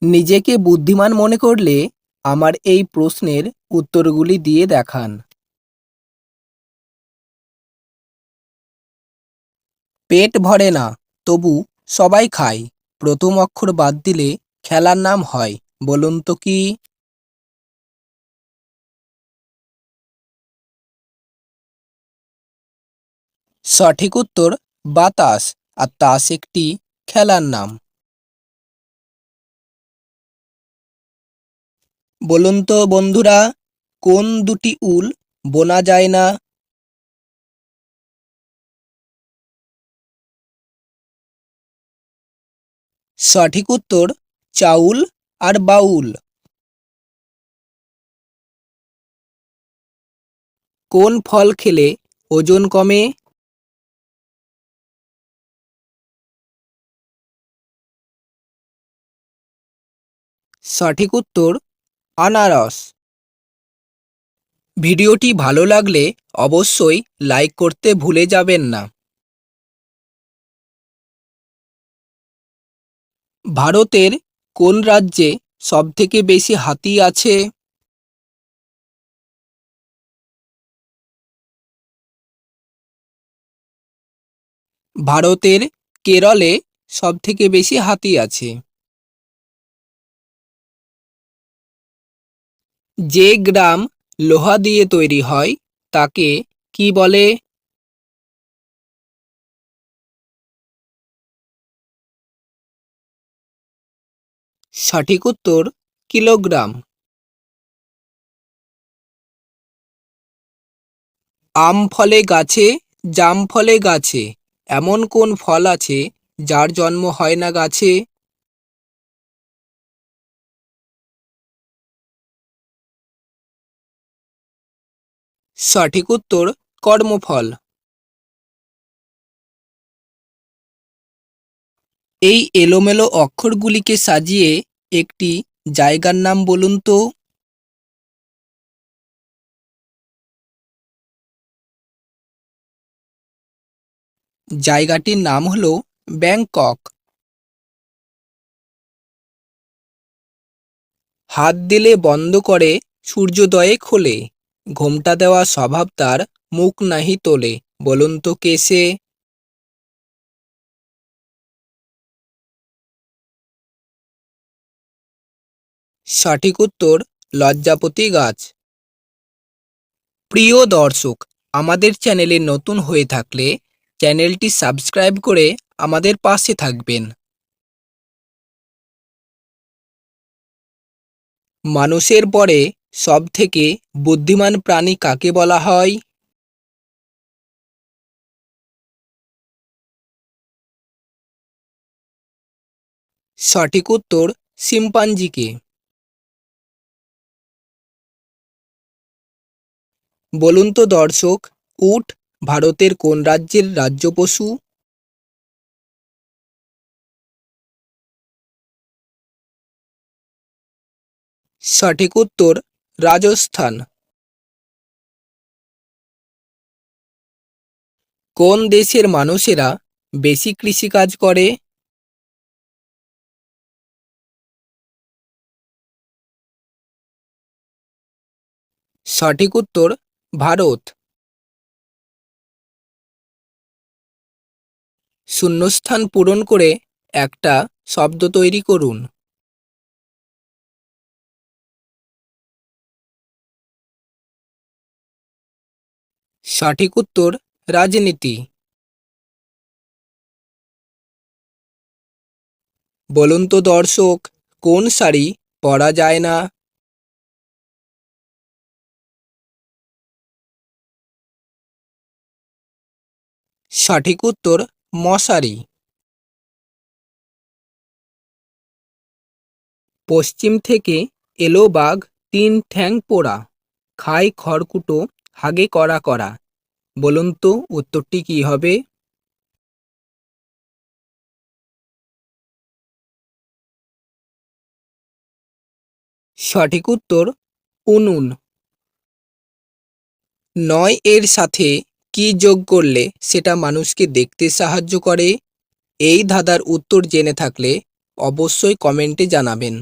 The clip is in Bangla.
নিজেকে বুদ্ধিমান মনে করলে আমার এই প্রশ্নের উত্তরগুলি দিয়ে দেখান। পেট ভরে না, তবু সবাই খায়। প্রথম অক্ষর বাদ দিলে খেলার নাম হয়। বলুন তো কি? সঠিক উত্তর বাতাস। আর তাস একটি খেলার নাম। বলুন তো বন্ধুরা, কোন দুটি উল বোনা যায় না? সঠিক উত্তর চাউল আর বাউল। কোন ফল খেলে ওজন কমে? সঠিক উত্তর আনারস। ভিডিওটি ভালো লাগলে অবশ্যই লাইক করতে ভুলে যাবেন না। ভারতের কোন রাজ্যে সবথেকে বেশি হাতি আছে? ভারতের কেরলে সবথেকে বেশি হাতি আছে। যে গ্রাম লোহা দিয়ে তৈরি হয় তাকে কি বলে? সঠিক উত্তর কিলোগ্রাম। আম ফলে গাছে, জাম ফলে গাছে, এমন কোন ফল আছে যার জন্ম হয় না গাছে? সঠিক উত্তর কর্মফল। এই এলোমেলো অক্ষরগুলিকে সাজিয়ে একটি জায়গার নাম বলুন তো? জায়গাটির নাম হলো ব্যাংকক। হাত দিলে বন্ধ করে সূর্যোদয়ে খোলে, ঘোমটা দেওয়া স্বভাব তার, মুখ নাহি তোলে। বলুন তো কে সে? সঠিক উত্তর লজ্জাপতি গাছ। প্রিয় দর্শক, আমাদের চ্যানেলে নতুন হয়ে থাকলে চ্যানেলটি সাবস্ক্রাইব করে আমাদের পাশে থাকবেন। মানুষের পরে সবথেকে বুদ্ধিমান প্রাণী কাকে বলা হয়? সঠিক উত্তর শিম্পাঞ্জিকে। বলুন তো দর্শক, উট ভারতের কোন রাজ্যের রাজ্য পশু? সঠিক উত্তর রাজস্থান। কোন দেশের মানুষেরা বেশি কৃষিকাজ করে? সঠিক উত্তর ভারত। শূন্যস্থান পূরণ করে একটা শব্দ তৈরি করুন। সঠিক উত্তর রাজনীতি। বলুন তো দর্শক, কোন শাড়ি পরা যায় না? সঠিক উত্তর মশারি। পশ্চিম থেকে এলো বাঘ, তিন ঠ্যাং পোড়া, খায় খড়কুটো, হাগে কড়া কড়া। বলুন তো উত্তরটি কি হবে? সঠিক উত্তর উনুন। নয় এর সাথে কি যোগ করলে সেটা মানুষকে দেখতে সাহায্য করে? এই ধাঁধার উত্তর জেনে থাকলে অবশ্যই কমেন্টে জানাবেন।